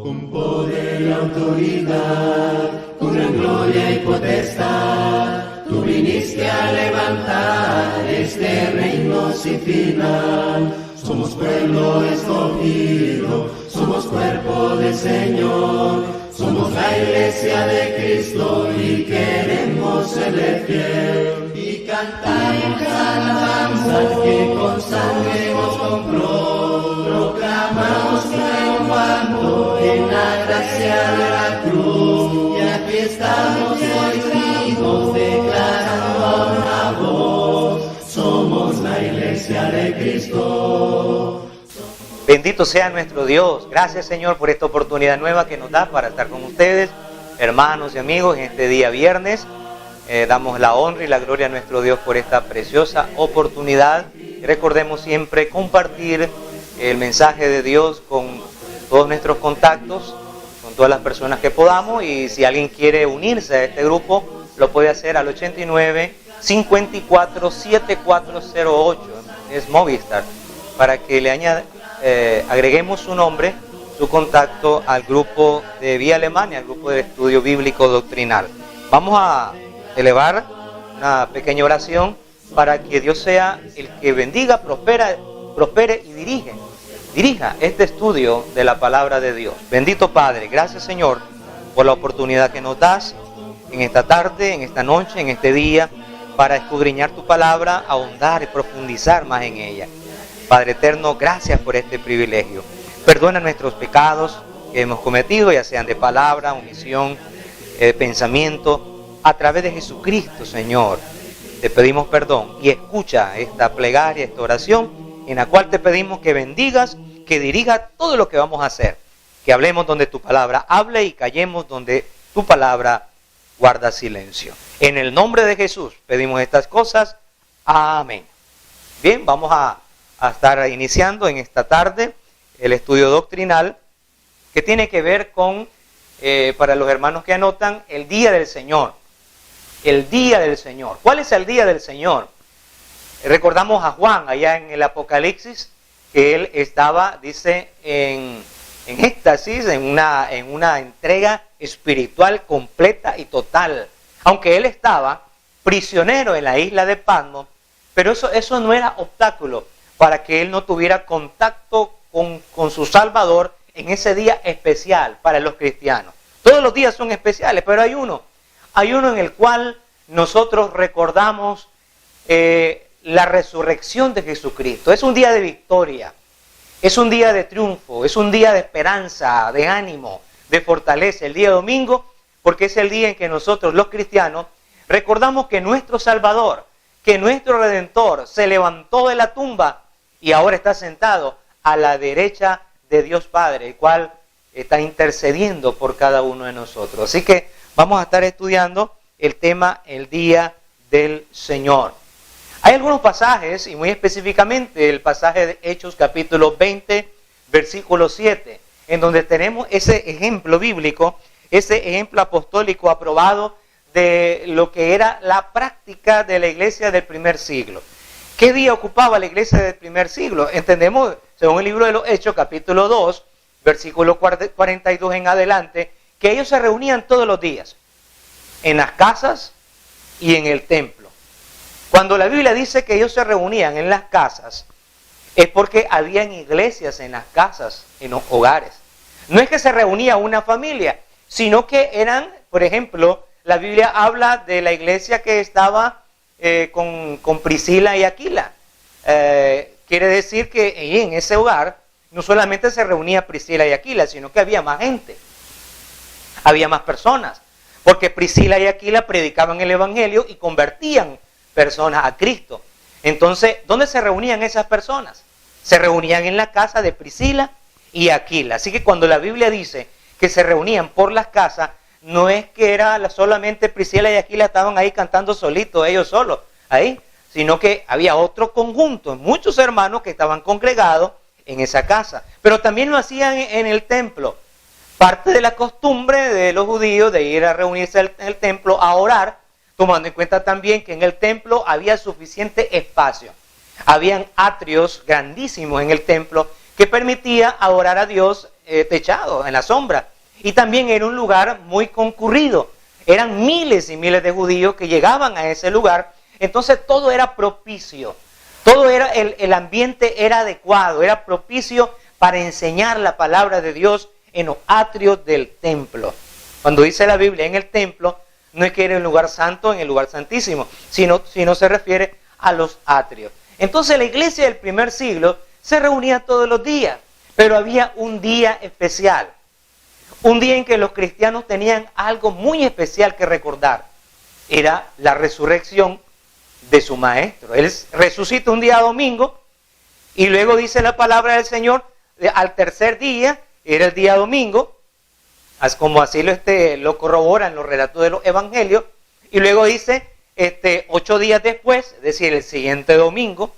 Con poder y autoridad, con gran gloria y potestad, tú viniste a levantar este reino sin final. Somos pueblo escogido, somos cuerpo del Señor, somos la iglesia de Cristo y queremos serle fiel. Y cantamos alabanzas que con sangre nos compró, proclamamos triunfando en la gracia de la cruz. Y aquí estamos hoy vivos declarando a una voz, somos la iglesia de Cristo. Bendito sea nuestro Dios. Gracias, Señor, por esta oportunidad nueva que nos da para estar con ustedes, hermanos y amigos, en este día viernes. Damos la honra y la gloria a nuestro Dios por esta preciosa oportunidad. Y recordemos siempre compartir el mensaje de Dios con todos nuestros contactos, con todas las personas que podamos. Y si alguien quiere unirse a este grupo, lo puede hacer al 89-54-7408. Es Movistar, para que le agreguemos su nombre, su contacto al grupo de Vía Alemania, al grupo de estudio bíblico doctrinal. Vamos a elevar una pequeña oración para que Dios sea el que bendiga, prospere y dirija este estudio de la palabra de Dios. Bendito Padre, gracias, Señor, por la oportunidad que nos das en esta tarde, en esta noche, en este día, para escudriñar tu palabra, ahondar y profundizar más en ella. Padre eterno, gracias por este privilegio. Perdona nuestros pecados que hemos cometido, ya sean de palabra, omisión, pensamiento. A través de Jesucristo, Señor, te pedimos perdón y escucha esta plegaria, esta oración, en la cual te pedimos que bendigas, que dirijas todo lo que vamos a hacer. Que hablemos donde tu palabra hable y callemos donde tu palabra guarda silencio. En el nombre de Jesús pedimos estas cosas. Amén. Bien, vamos a estar iniciando en esta tarde el estudio doctrinal que tiene que ver con, para los hermanos que anotan, el día del Señor. El día del Señor. ¿Cuál es el día del Señor? Recordamos a Juan allá en el Apocalipsis, que él estaba, dice, en éxtasis, en una entrega espiritual completa y total. Aunque él estaba prisionero en la isla de Patmos, pero eso no era obstáculo para que él no tuviera contacto con su Salvador en ese día especial para los cristianos. Todos los días son especiales, pero hay uno en el cual nosotros recordamos la resurrección de Jesucristo. Es un día de victoria, es un día de triunfo, es un día de esperanza, de ánimo, de fortaleza. El día domingo, porque es el día en que nosotros los cristianos recordamos que nuestro Salvador, que nuestro Redentor se levantó de la tumba y ahora está sentado a la derecha de Dios Padre, el cual está intercediendo por cada uno de nosotros. Así que vamos a estar estudiando el tema el día del Señor. Hay algunos pasajes, y muy específicamente el pasaje de Hechos capítulo 20, versículo 7, en donde tenemos ese ejemplo bíblico, ese ejemplo apostólico aprobado de lo que era la práctica de la iglesia del primer siglo. ¿Qué día ocupaba la iglesia del primer siglo? Entendemos, según el libro de los Hechos, capítulo 2, versículo 42 en adelante, que ellos se reunían todos los días, en las casas y en el templo. Cuando la Biblia dice que ellos se reunían en las casas, es porque habían iglesias en las casas, en los hogares. No es que se reunía una familia, sino que eran, por ejemplo, la Biblia habla de la iglesia que estaba con Priscila y Aquila. Quiere decir que en ese hogar no solamente se reunía Priscila y Aquila, sino que había más gente, había más personas, porque Priscila y Aquila predicaban el evangelio y convertían personas a Cristo. Entonces, ¿dónde se reunían esas personas? Se reunían en la casa de Priscila y Aquila. Así que cuando la Biblia dice que se reunían por las casas, no es que era solamente Priscila y Aquila estaban ahí cantando solitos, ellos solos, ahí, sino que había otro conjunto, muchos hermanos que estaban congregados en esa casa. Pero también lo hacían en el templo. Parte de la costumbre de los judíos de ir a reunirse en el templo a orar, tomando en cuenta también que en el templo había suficiente espacio. Habían atrios grandísimos en el templo que permitía adorar a Dios techado, en la sombra. Y también era un lugar muy concurrido. Eran miles y miles de judíos que llegaban a ese lugar. Entonces todo era propicio. Todo era, el ambiente era adecuado, era propicio para enseñar la palabra de Dios en los atrios del templo. Cuando dice la Biblia en el templo, no es que era el lugar santo, en el lugar santísimo, sino se refiere a los atrios. Entonces la iglesia del primer siglo se reunía todos los días, pero había un día especial. Un día en que los cristianos tenían algo muy especial que recordar. Era la resurrección de su maestro. Él resucita un día domingo y luego dice la palabra del Señor, al tercer día, era el día domingo, como así lo corroboran los relatos de los evangelios, y luego dice, 8 días después, es decir, el siguiente domingo,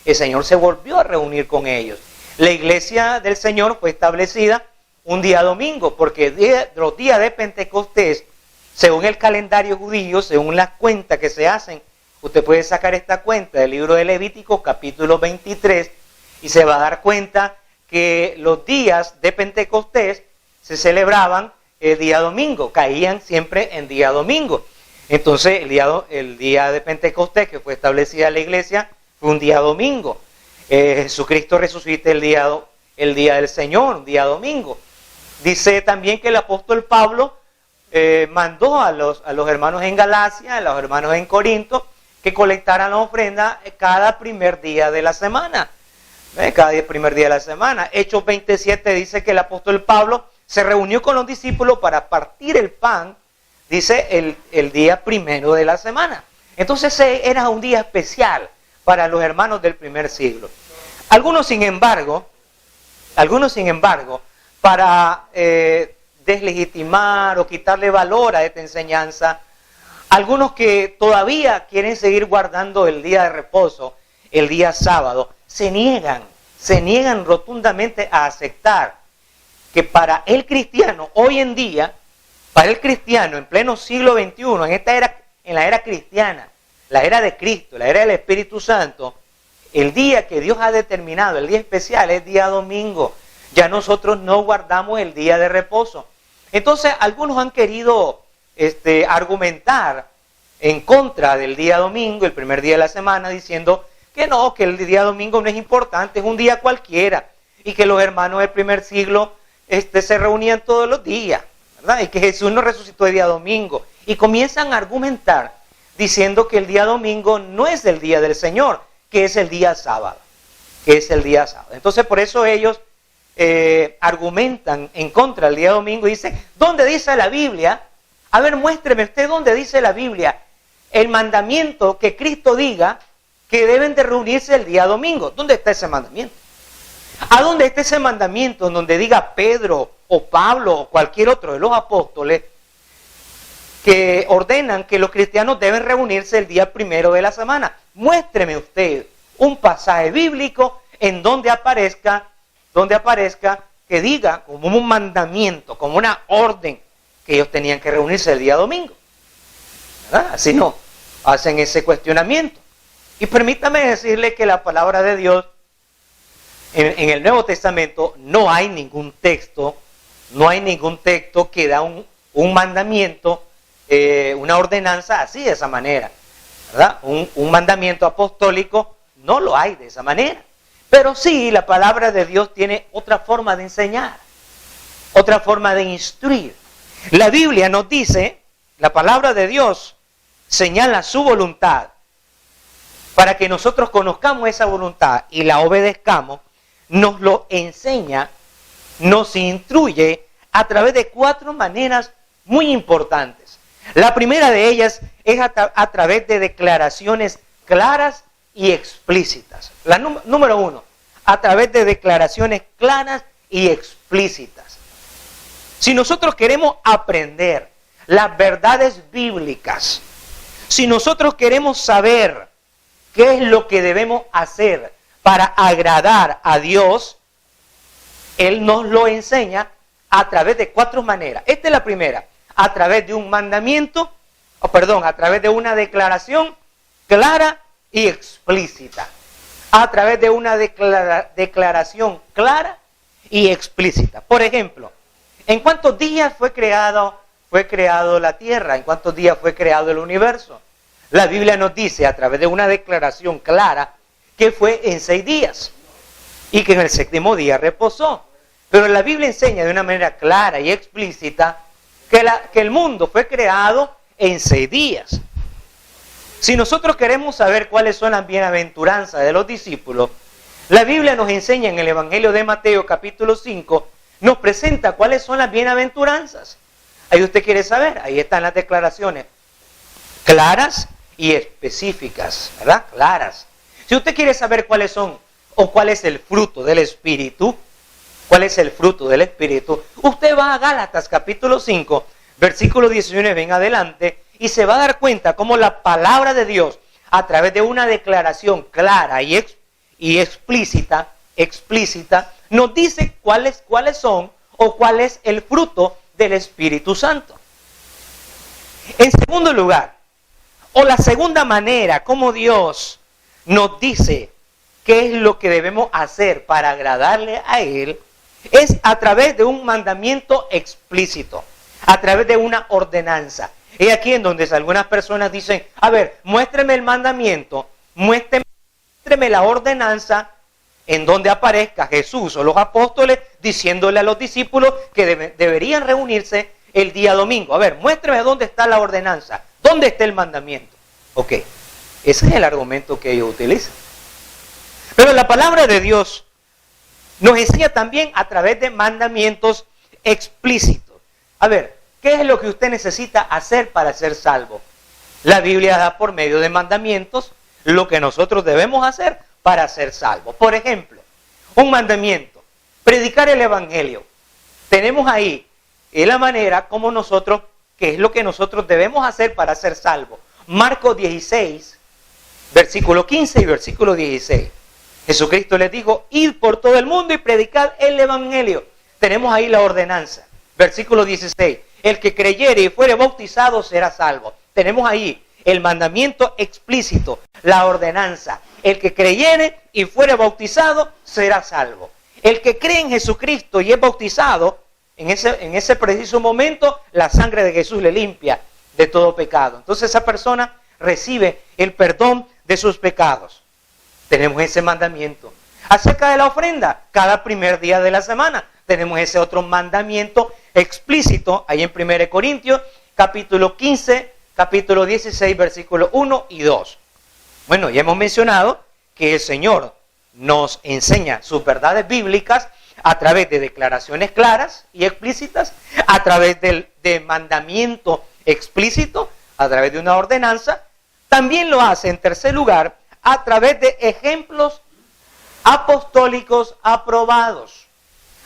el Señor se volvió a reunir con ellos. La iglesia del Señor fue establecida un día domingo, porque los días de Pentecostés, según el calendario judío, según las cuentas que se hacen, usted puede sacar esta cuenta del libro de Levítico, capítulo 23, y se va a dar cuenta que los días de Pentecostés se celebraban el día domingo, caían siempre en día domingo. Entonces el día de Pentecostés, que fue establecida la iglesia, fue un día domingo. Jesucristo resucita el día del Señor, un día domingo. Dice también que el apóstol Pablo mandó a los hermanos en Galacia, a los hermanos en Corinto, que colectaran la ofrenda cada primer día de la semana. Cada primer día de la semana. Hechos 27 dice que el apóstol Pablo se reunió con los discípulos para partir el pan, dice, el día primero de la semana. Entonces era un día especial para los hermanos del primer siglo. Algunos, sin embargo, para deslegitimar o quitarle valor a esta enseñanza, algunos que todavía quieren seguir guardando el día de reposo, el día sábado, se niegan rotundamente a aceptar que para el cristiano hoy en día, para el cristiano en pleno siglo XXI, en la era cristiana, la era de Cristo, la era del Espíritu Santo, el día que Dios ha determinado, el día especial, es día domingo. Ya nosotros no guardamos el día de reposo. Entonces, algunos han querido argumentar en contra del día domingo, el primer día de la semana, diciendo que no, que el día domingo no es importante, es un día cualquiera, y que los hermanos del primer siglo se reunían todos los días, ¿verdad? Y que Jesús no resucitó el día domingo. Y comienzan a argumentar diciendo que el día domingo no es el día del Señor, que es el día sábado. Entonces, por eso ellos argumentan en contra del día domingo y dicen, ¿dónde dice la Biblia? A ver, muéstreme usted dónde dice la Biblia el mandamiento que Cristo diga que deben de reunirse el día domingo. ¿Dónde está ese mandamiento? ¿A dónde está ese mandamiento donde diga Pedro o Pablo o cualquier otro de los apóstoles que ordenan que los cristianos deben reunirse el día primero de la semana? Muéstreme usted un pasaje bíblico en donde aparezca que diga como un mandamiento, como una orden, que ellos tenían que reunirse el día domingo. ¿Verdad? Así no, hacen ese cuestionamiento. Y permítame decirle que la palabra de Dios, en el Nuevo Testamento, no hay ningún texto que da un mandamiento, una ordenanza así, de esa manera. ¿Verdad? Un mandamiento apostólico no lo hay de esa manera. Pero sí, la palabra de Dios tiene otra forma de enseñar, otra forma de instruir. La Biblia nos dice, la palabra de Dios señala su voluntad para que nosotros conozcamos esa voluntad y la obedezcamos. Nos lo enseña, nos instruye a través de 4 maneras muy importantes. La primera de ellas es a través de declaraciones claras y explícitas. La número 1, a través de declaraciones claras y explícitas. Si nosotros queremos aprender las verdades bíblicas, si nosotros queremos saber qué es lo que debemos hacer para agradar a Dios, Él nos lo enseña a través de 4 maneras. Esta es la primera, a través de un mandamiento, a través de una declaración clara y explícita. A través de una declaración clara y explícita. Por ejemplo, ¿en cuántos días fue creado la tierra? ¿En cuántos días fue creado el universo? La Biblia nos dice a través de una declaración clara que fue en 6 días y que en el 7º día reposó. Pero la Biblia enseña de una manera clara y explícita que el mundo fue creado en 6 días. Si nosotros queremos saber cuáles son las bienaventuranzas de los discípulos, la Biblia nos enseña en el Evangelio de Mateo capítulo 5, nos presenta cuáles son las bienaventuranzas. Ahí usted quiere saber, ahí están las declaraciones claras y específicas, ¿verdad? Claras. Si usted quiere saber cuáles son o cuál es el fruto del Espíritu, usted va a Gálatas capítulo 5, versículo 19 en adelante, y se va a dar cuenta cómo la palabra de Dios, a través de una declaración clara y explícita, nos dice cuáles son o cuál es el fruto del Espíritu Santo. En segundo lugar, o la segunda manera como Dios nos dice qué es lo que debemos hacer para agradarle a Él, es a través de un mandamiento explícito, a través de una ordenanza. Y aquí en donde algunas personas dicen, a ver, muéstreme el mandamiento, muéstreme la ordenanza en donde aparezca Jesús o los apóstoles diciéndole a los discípulos que deberían reunirse el día domingo. A ver, muéstreme dónde está la ordenanza, dónde está el mandamiento. Ok, ese es el argumento que ellos utilizan. Pero la palabra de Dios nos enseña también a través de mandamientos explícitos. A ver, ¿qué es lo que usted necesita hacer para ser salvo? La Biblia da por medio de mandamientos lo que nosotros debemos hacer para ser salvos. Por ejemplo, un mandamiento, predicar el Evangelio. Tenemos ahí la manera como nosotros, qué es lo que nosotros debemos hacer para ser salvos. Marcos 16, versículo 15 y versículo 16. Jesucristo les dijo, id por todo el mundo y predicad el Evangelio. Tenemos ahí la ordenanza. Versículo 16, el que creyere y fuere bautizado será salvo. Tenemos ahí el mandamiento explícito, la ordenanza. El que creyere y fuere bautizado será salvo. El que cree en Jesucristo y es bautizado, en ese preciso momento, la sangre de Jesús le limpia de todo pecado. Entonces esa persona recibe el perdón de sus pecados. Tenemos ese mandamiento. Acerca de la ofrenda, cada primer día de la semana, tenemos ese otro mandamiento explícito, ahí en 1 Corintios, capítulo 15, capítulo 16, versículos 1 y 2. Bueno, ya hemos mencionado que el Señor nos enseña sus verdades bíblicas a través de declaraciones claras y explícitas, a través de mandamiento explícito, a través de una ordenanza. También lo hace, en tercer lugar, a través de ejemplos apostólicos aprobados.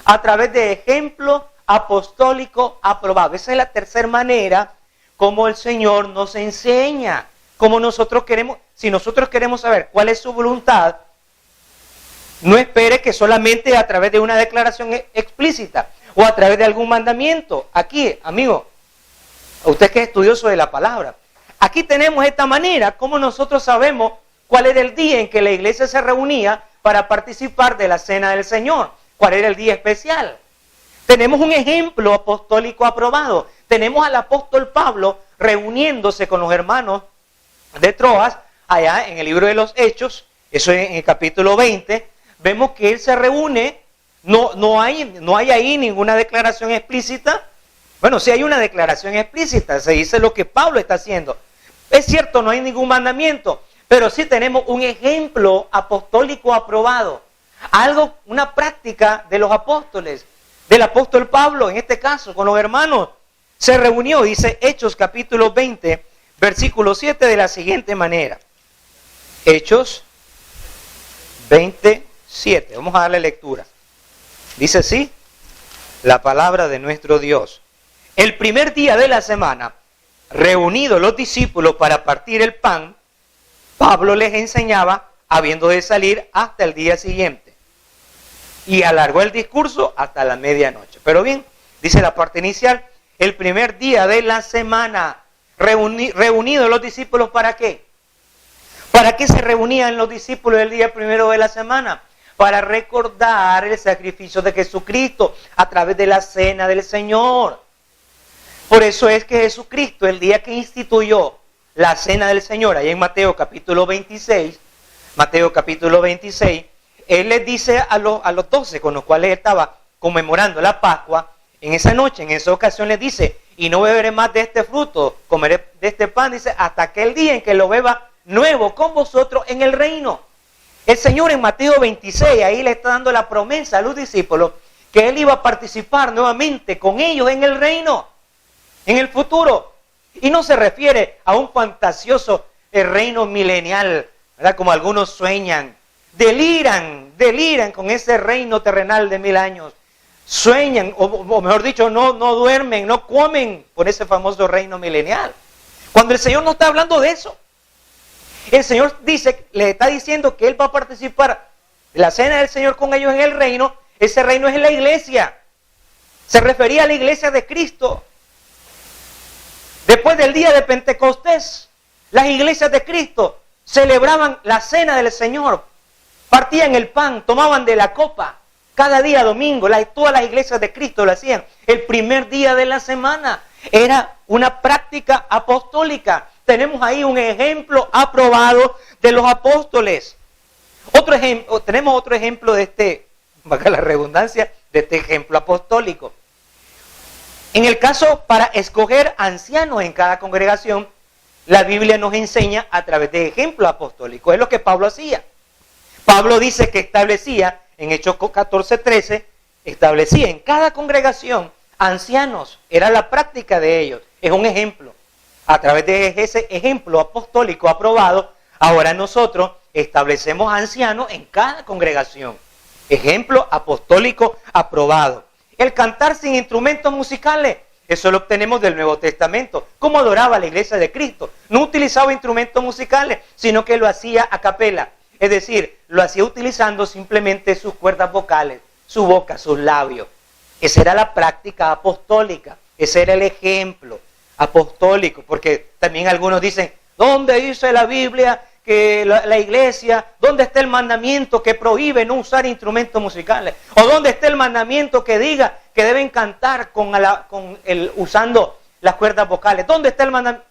A través de ejemplo apostólico aprobado. Esa es la tercera manera como el Señor nos enseña. Como nosotros queremos, si nosotros queremos saber cuál es su voluntad, no espere que solamente a través de una declaración explícita o a través de algún mandamiento. Aquí, amigo, usted que es estudioso de la palabra, aquí tenemos esta manera como nosotros sabemos cuál era el día en que la iglesia se reunía para participar de la cena del Señor. ¿Cuál era el día especial? Tenemos un ejemplo apostólico aprobado. Tenemos al apóstol Pablo reuniéndose con los hermanos de Troas, allá en el libro de los Hechos, eso en el capítulo 20, vemos que él se reúne, no hay ahí ninguna declaración explícita. Bueno, sí hay una declaración explícita, se dice lo que Pablo está haciendo. Es cierto, no hay ningún mandamiento, pero sí tenemos un ejemplo apostólico aprobado. Algo, una práctica de los apóstoles, del apóstol Pablo, en este caso, con los hermanos, se reunió, dice Hechos capítulo 20, versículo 7, de la siguiente manera. Hechos 27, vamos a darle lectura. Dice así, la palabra de nuestro Dios. El primer día de la semana, reunidos los discípulos para partir el pan, Pablo les enseñaba, habiendo de salir hasta el día siguiente. Y alargó el discurso hasta la medianoche. Pero bien, dice la parte inicial, el primer día de la semana, reunidos los discípulos, ¿para qué? ¿Para qué se reunían los discípulos el día primero de la semana? para recordar el sacrificio de Jesucristo a través de la cena del Señor. Por eso es que Jesucristo, el día que instituyó la cena del Señor, ahí en Mateo capítulo 26, Él les dice a los 12 con los cuales Él estaba conmemorando la Pascua, en esa noche, en esa ocasión les dice, y no beberé más de este fruto, comeré de este pan, dice, hasta aquel día en que lo beba nuevo con vosotros en el reino. El Señor en Mateo 26, ahí le está dando la promesa a los discípulos, que Él iba a participar nuevamente con ellos en el reino, en el futuro. Y no se refiere a un fantasioso reino milenial, ¿verdad? Como algunos sueñan, deliran con ese reino terrenal de 1000 años. Sueñan, o mejor dicho, no duermen, no comen por ese famoso reino milenial. Cuando el Señor no está hablando de eso. El Señor le está diciendo que Él va a participar de la cena del Señor con ellos en el reino. Ese reino es en la iglesia. Se refería a la iglesia de Cristo. Después del día de Pentecostés, las iglesias de Cristo celebraban la cena del Señor. Partían el pan, tomaban de la copa. Cada día domingo, todas las iglesias de Cristo lo hacían. El primer día de la semana era una práctica apostólica. Tenemos ahí un ejemplo aprobado de los apóstoles. Tenemos otro ejemplo de valga la redundancia, de este ejemplo apostólico. En el caso para escoger ancianos en cada congregación, la Biblia nos enseña a través de ejemplos apostólicos. Es lo que Pablo hacía. Pablo dice que establecía, en Hechos 14:13, establecía en cada congregación ancianos. Era la práctica de ellos. Es un ejemplo. A través de ese ejemplo apostólico aprobado, ahora nosotros establecemos ancianos en cada congregación. Ejemplo apostólico aprobado. El cantar sin instrumentos musicales, eso lo obtenemos del Nuevo Testamento. ¿Cómo adoraba la iglesia de Cristo? No utilizaba instrumentos musicales, sino que lo hacía a capela. Es decir, lo hacía utilizando simplemente sus cuerdas vocales, su boca, sus labios. Esa era la práctica apostólica. Ese era el ejemplo apostólico. Porque también algunos dicen, ¿dónde dice la Biblia que la iglesia, dónde está el mandamiento que prohíbe no usar instrumentos musicales? ¿O dónde está el mandamiento que diga que deben cantar usando las cuerdas vocales? ¿Dónde está el mandamiento?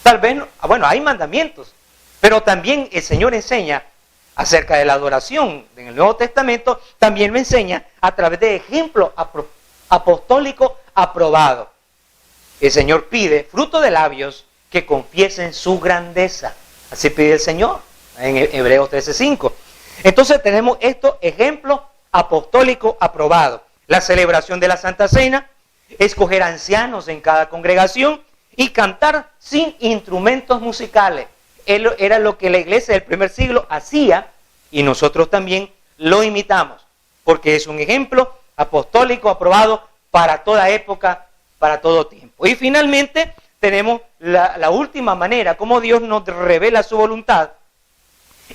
Tal vez, bueno, hay mandamientos, pero también el Señor enseña acerca de la adoración en el Nuevo Testamento, también lo enseña a través de ejemplos apostólicos aprobados. El Señor pide fruto de labios que confiesen su grandeza. Así pide el Señor en Hebreos 13:5. Entonces tenemos estos ejemplos apostólicos aprobados. La celebración de la Santa Cena, escoger ancianos en cada congregación y cantar sin instrumentos musicales. Era lo que la iglesia del primer siglo hacía y nosotros también lo imitamos, porque es un ejemplo apostólico aprobado para toda época, para todo tiempo. Y finalmente tenemos la última manera como Dios nos revela su voluntad,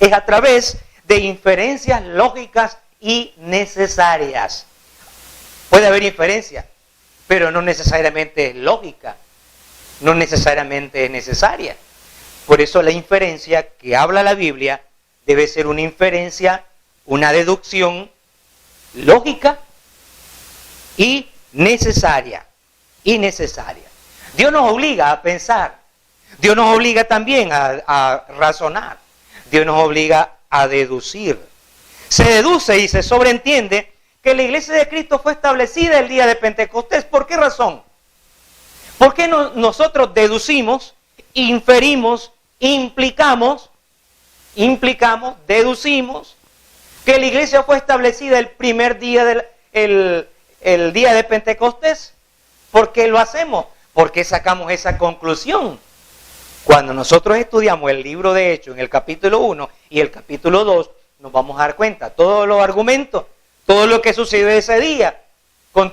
es a través de inferencias lógicas y necesarias. Puede haber inferencia, pero no necesariamente es lógica, no necesariamente es necesaria. Por eso la inferencia que habla la Biblia debe ser una inferencia, una deducción lógica y necesaria. Dios nos obliga a pensar, Dios nos obliga también a razonar, Dios nos obliga a deducir. Se deduce y se sobreentiende que la iglesia de Cristo fue establecida el día de Pentecostés. ¿Por qué razón? ¿Por qué nosotros deducimos, inferimos, implicamos, deducimos que la iglesia fue establecida el primer día el día de Pentecostés? ¿Por qué lo hacemos? ¿Por qué sacamos esa conclusión? Cuando nosotros estudiamos el libro de Hechos en el capítulo 1 y el capítulo 2, nos vamos a dar cuenta, todos los argumentos, todo lo que sucedió ese día,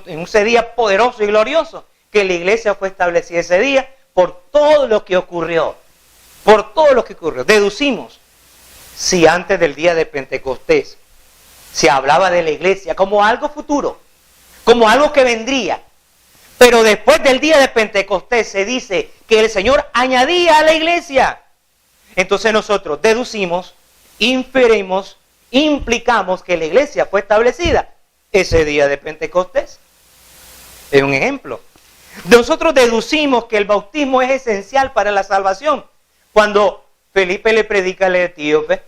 en ese día poderoso y glorioso, que la iglesia fue establecida ese día por todo lo que ocurrió. Deducimos, si antes del día de Pentecostés se hablaba de la iglesia como algo futuro, como algo que vendría, pero después del día de Pentecostés se dice que el Señor añadía a la iglesia. Entonces nosotros deducimos, inferimos, implicamos que la iglesia fue establecida ese día de Pentecostés. Es un ejemplo. Nosotros deducimos que el bautismo es esencial para la salvación. Cuando Felipe le predica al etíope,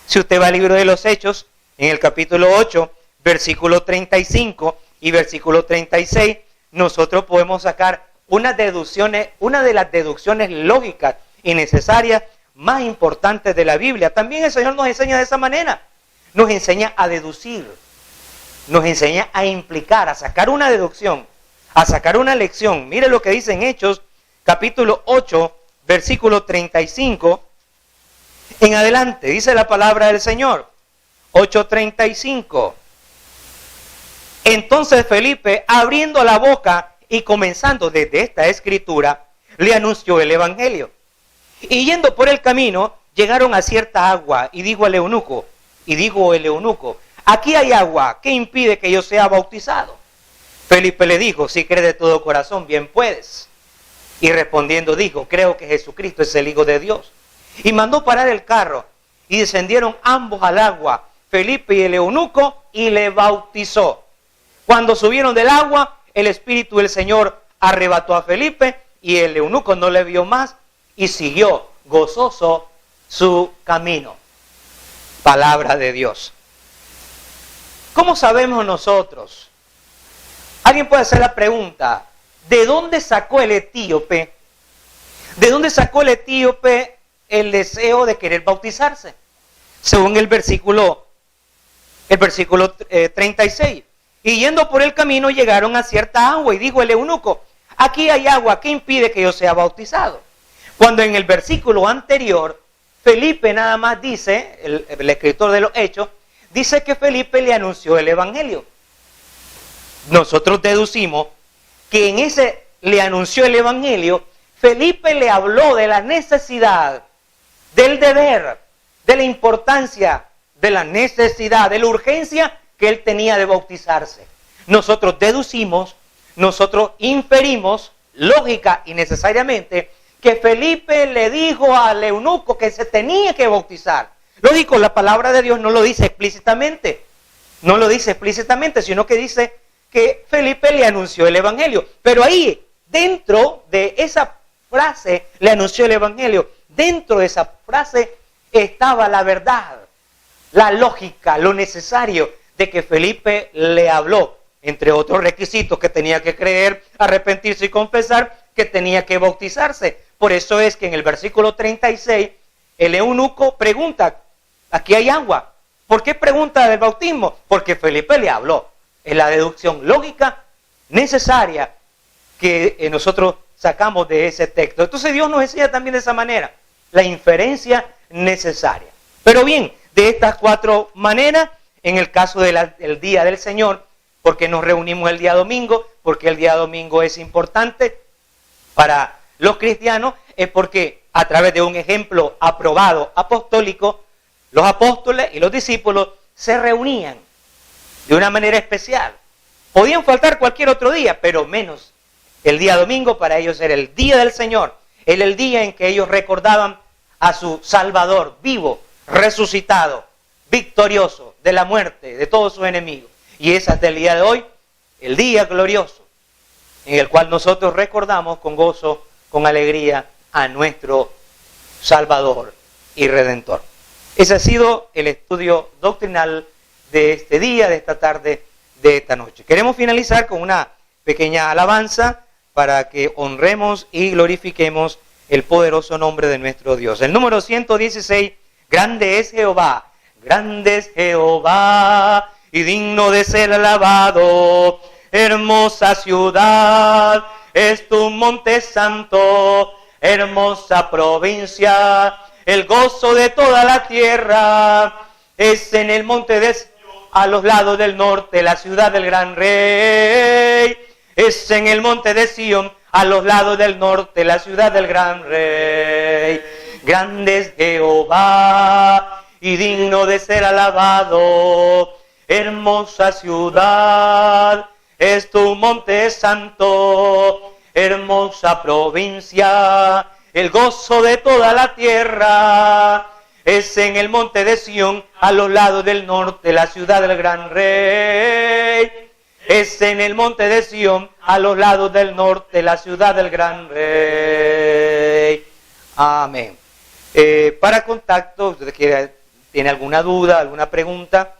si usted va al libro de los Hechos, en el capítulo 8, versículo 35 y versículo 36, nosotros podemos sacar una de las deducciones lógicas y necesarias más importantes de la Biblia. También el Señor nos enseña de esa manera. Nos enseña a deducir, nos enseña a implicar, a sacar una deducción, a sacar una lección. Mire lo que dice en Hechos, capítulo 8, versículo 35. En adelante, dice la palabra del Señor. 8:35. Entonces Felipe, abriendo la boca y comenzando desde esta escritura, le anunció el evangelio. Y yendo por el camino, llegaron a cierta agua, y dijo el eunuco, aquí hay agua, ¿qué impide que yo sea bautizado? Felipe le dijo, si crees de todo corazón, bien puedes. Y respondiendo dijo, creo que Jesucristo es el Hijo de Dios. Y mandó parar el carro, y descendieron ambos al agua, Felipe y el eunuco, y le bautizó. Cuando subieron del agua, el Espíritu del Señor arrebató a Felipe, y el eunuco no le vio más, y siguió gozoso su camino. Palabra de Dios. ¿Cómo sabemos nosotros? Alguien puede hacer la pregunta, ¿de dónde sacó el etíope? ¿De dónde sacó el etíope el deseo de querer bautizarse? Según el versículo 36. Y yendo por el camino llegaron a cierta agua y dijo el eunuco, aquí hay agua, ¿qué impide que yo sea bautizado? Cuando en el versículo anterior, Felipe nada más dice, el escritor de los Hechos, dice que Felipe le anunció el evangelio. Nosotros deducimos que en ese le anunció el evangelio, Felipe le habló de la necesidad, del deber, de la importancia, de la necesidad, de la urgencia que él tenía de bautizarse. Nosotros deducimos, nosotros inferimos, lógica y necesariamente, que Felipe le dijo al eunuco que se tenía que bautizar. Lógico, la palabra de Dios no lo dice explícitamente, sino que dice que Felipe le anunció el evangelio. Pero ahí, dentro de esa frase, le anunció el evangelio, dentro de esa frase estaba la verdad, la lógica, lo necesario de que Felipe le habló, entre otros requisitos, que tenía que creer, arrepentirse y confesar, que tenía que bautizarse. Por eso es que en el versículo 36, el eunuco pregunta, aquí hay agua. ¿Por qué pregunta del bautismo? Porque Felipe le habló. Es la deducción lógica necesaria que nosotros sacamos de ese texto. Entonces Dios nos enseña también de esa manera, la inferencia necesaria. Pero bien, de estas cuatro maneras, en el caso del día del Señor, porque nos reunimos el día domingo, porque el día domingo es importante para los cristianos, es porque a través de un ejemplo aprobado apostólico, los apóstoles y los discípulos se reunían de una manera especial. Podían faltar cualquier otro día, pero menos el día domingo. Para ellos era el día del Señor, era el día en que ellos recordaban a su Salvador vivo, resucitado, victorioso de la muerte, de todos sus enemigos. Y es hasta el día de hoy, el día glorioso, en el cual nosotros recordamos con gozo, con alegría, a nuestro Salvador y Redentor. Ese ha sido el estudio doctrinal de este día, de esta tarde, de esta noche. Queremos finalizar con una pequeña alabanza para que honremos y glorifiquemos el poderoso nombre de nuestro Dios. El número 116, grande es Jehová y digno de ser alabado. Hermosa ciudad es tu monte santo, hermosa provincia, el gozo de toda la tierra. Es en el monte de Sión, a los lados del norte, la ciudad del gran rey. Es en el monte de Sión, a los lados del norte, la ciudad del gran rey. Grande es Jehová y digno de ser alabado. Hermosa ciudad es tu monte santo, hermosa provincia, el gozo de toda la tierra. Es en el monte de Sión, a los lados del norte, la ciudad del gran rey. Es en el monte de Sión, a los lados del norte, la ciudad del gran rey. Amén. Para contacto, usted tiene alguna duda, alguna pregunta,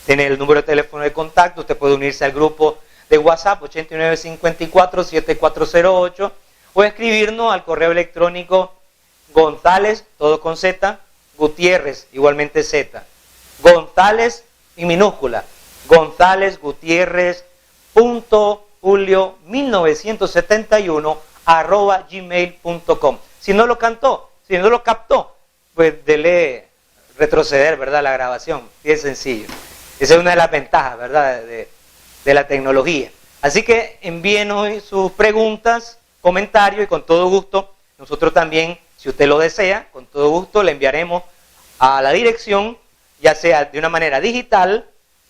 tiene el número de teléfono de contacto, usted puede unirse al grupo de WhatsApp 8954-7408 o escribirnos al correo electrónico González, todo con Z, Gutiérrez, igualmente Z. González en minúscula, González Gutiérrez .julio1971 @gmail.com. Si no lo captó, pues dele retroceder, ¿verdad? La grabación, y es sencillo. Esa es una de las ventajas, ¿verdad? De la tecnología. Así que envíenos sus preguntas, comentarios y con todo gusto, nosotros también, si usted lo desea, con todo gusto le enviaremos a la dirección, ya sea de una manera digital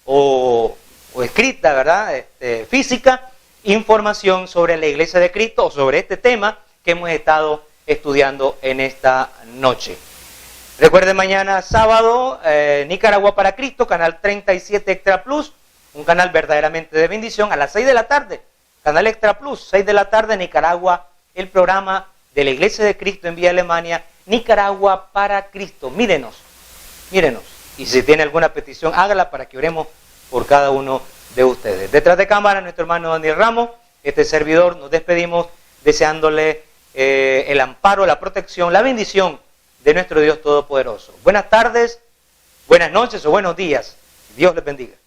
o escrita, ¿verdad? Física, información sobre la Iglesia de Cristo o sobre este tema que hemos estado estudiando en esta noche. Recuerde, mañana sábado, Nicaragua para Cristo, canal 37 Extra Plus, un canal verdaderamente de bendición, a las 6 de la tarde, canal Extra Plus, 6 de la tarde, Nicaragua, el programa de la Iglesia de Cristo en Vía Alemania, Nicaragua para Cristo. Mírenos, y si tiene alguna petición, hágala para que oremos por cada uno de ustedes. Detrás de cámara, nuestro hermano Daniel Ramos, este servidor, nos despedimos deseándole el amparo, la protección, la bendición de nuestro Dios Todopoderoso. Buenas tardes, buenas noches o buenos días. Dios les bendiga.